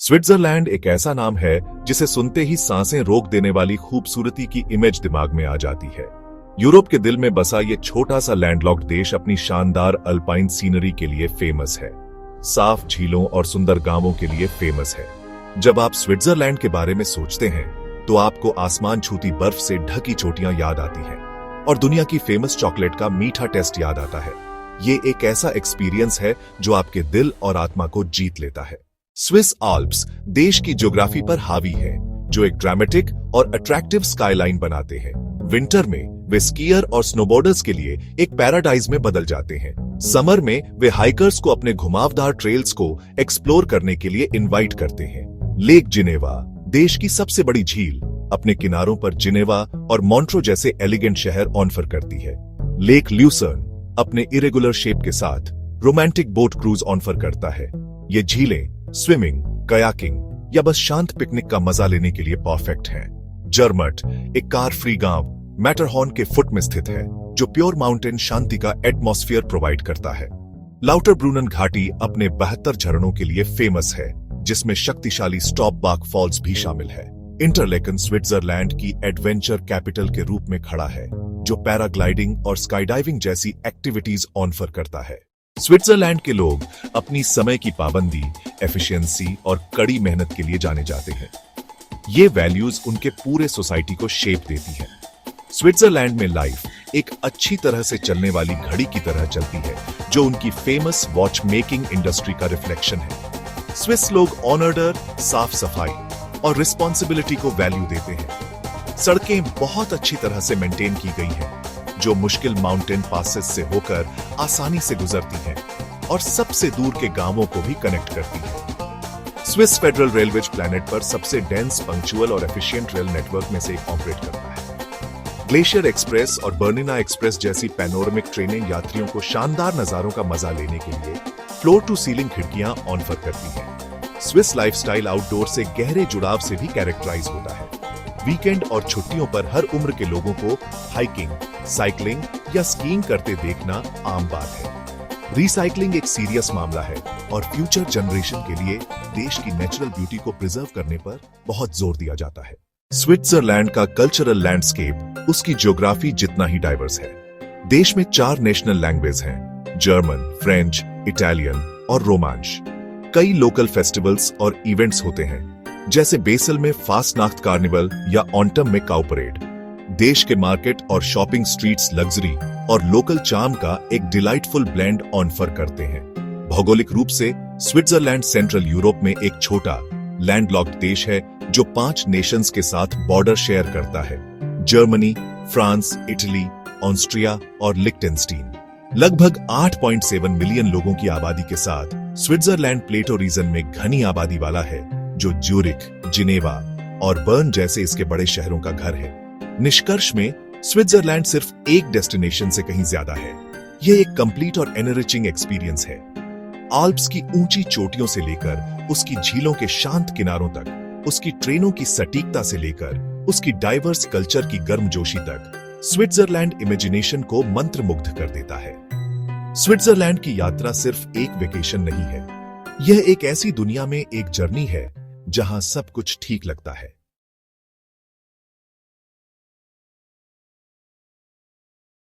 Switzerland एक ऐसा नाम है जिसे सुनते ही सांसें रोक देने वाली खूबसूरती की इमेज दिमाग में आ जाती है। यूरोप के दिल में बसा ये छोटा सा लैंडलॉक्ड देश अपनी शानदार अल्पाइन सीनरी के लिए फेमस है, साफ झीलों और सुंदर गांवों के लिए फेमस है। जब आप स्विट्जरलैंड के बारे में सोचते हैं तो आपको आसमान छूती बर्फ से ढकी चोटियां याद आती हैं और दुनिया की फेमस चॉकलेट का मीठा टेस्ट याद आता है। ये एक ऐसा एक्सपीरियंस है जो आपके दिल और आत्मा को जीत लेता है। स्विस आल्प्स देश की ज्योग्राफी पर हावी है, जो एक ड्रामेटिक और अट्रैक्टिव स्काईलाइन बनाते हैं। विंटर में वे स्कीयर और स्नोबोर्डर्स के लिए एक पैराडाइज में बदल जाते हैं। समर में वे हाइकर्स को अपने घुमावदार ट्रेल्स को एक्सप्लोर करने के लिए इनवाइट करते हैं। लेक जिनेवा देश की सबसे बड़ी झील अपने किनारों पर जिनेवा और मॉन्ट्रो जैसे एलिगेंट शहर ऑफर करती है। लेक ल्यूसर्न अपने इरेगुलर शेप के साथ रोमांटिक बोट क्रूज ऑफर करता है। ये झीलें स्विमिंग, कयाकिंग या बस शांत पिकनिक का मजा लेने के लिए परफेक्ट हैं। जर्मट एक कार फ्री गांव मैटरहॉर्न के फुट में स्थित है, जो प्योर माउंटेन शांति का एटमॉस्फेयर प्रोवाइड करता है। लाउटरब्रूनन घाटी अपने 72 झरनों के लिए फेमस है, जिसमें शक्तिशाली स्टॉपबाक फॉल्स भी शामिल है। इंटरलेकन स्विट्जरलैंड की एडवेंचर कैपिटल के रूप में खड़ा है, जो पैराग्लाइडिंग और स्काईडाइविंग जैसी एक्टिविटीज ऑफर करता है। स्विट्जरलैंड के लोग अपनी समय की पाबंदी, एफिशिएंसी और कड़ी मेहनत के लिए जाने जाते हैं। ये वैल्यूज उनके पूरे सोसाइटी को शेप देती है। स्विट्जरलैंड में लाइफ एक अच्छी तरह से चलने वाली घड़ी की तरह चलती है, जो उनकी फेमस वॉच मेकिंग इंडस्ट्री का रिफ्लेक्शन है। स्विस लोग ऑनर्डर, साफ सफाई और रिस्पॉन्सिबिलिटी को वैल्यू देते हैं। सड़कें बहुत अच्छी तरह से मेंटेन की गई हैं, जो मुश्किल माउंटेन पासेस से होकर आसानी से गुजरती हैं और सबसे दूर के गांवों को भी कनेक्ट करती हैं। स्विस फेडरल रेलवे प्लैनेट पर सबसे डेंस, पंक्चुअल और एफिशिएंट रेल नेटवर्क में से एक ऑपरेट करता है। ग्लेशियर एक्सप्रेस और बर्निना एक्सप्रेस जैसी पैनोरमिक ट्रेनें यात्रियों को शानदार नजारों का मजा लेने के लिए फ्लोर टू सीलिंग खिड़कियां ऑफर करती हैं। स्विस लाइफस्टाइल आउटडोर से गहरे जुड़ाव से भी कैरेक्टराइज होता है। वीकेंड और छुट्टियों पर हर उम्र के लोगों को हाइकिंग, साइकिलिंग या स्कीइंग करते देखना आम बात है। रिसाइकलिंग एक सीरियस मामला है और फ्यूचर जनरेशन के लिए देश की नेचुरल ब्यूटी को प्रिजर्व करने पर बहुत जोर दिया जाता है। स्विट्जरलैंड का कल्चरल लैंडस्केप उसकी ज्योग्राफी जितना ही डाइवर्स है। देश में 4 नेशनल लैंग्वेज हैं, जर्मन, फ्रेंच, इटालियन और रोमांश। कई लोकल फेस्टिवल्स और इवेंट्स होते हैं, जैसे बेसल में फास्टनाख्त कार्निवल या ऑन्टम में काउ परेड। देश के मार्केट और शॉपिंग स्ट्रीट्स लग्जरी और लोकल चार्म का एक डिलाइटफुल ब्लेंड ऑफर करते हैं। भौगोलिक रूप से स्विट्जरलैंड सेंट्रल यूरोप में एक छोटा लैंडलॉक्ड देश है, जो 5 नेशंस के साथ बॉर्डर शेयर करता है: जर्मनी, फ्रांस, इटली, ऑस्ट्रिया और लिक्टेनस्टीन। लगभग 8.7 मिलियन लोगों की आबादी के साथ स्विट्जरलैंड प्लेटो रीजन में घनी आबादी वाला है, जो ज्यूरिख, जिनेवा और बर्न जैसे इसके बड़े शहरों का घर है। निष्कर्ष में स्विट्जरलैंड सिर्फ एक डेस्टिनेशन से कहीं ज्यादा है। यह एक कंप्लीट और एनरिचिंग एक्सपीरियंस है। आल्प्स की ऊंची चोटियों से लेकर उसकी झीलों के शांत किनारों तक, उसकी ट्रेनों की सटीकता से लेकर उसकी डाइवर्स कल्चर की गर्मजोशी तक, स्विट्जरलैंड इमेजिनेशन को मंत्रमुग्ध कर देता है। स्विट्जरलैंड की यात्रा सिर्फ एक वेकेशन नहीं है, यह एक ऐसी दुनिया में एक जर्नी है जहां सब कुछ ठीक लगता है।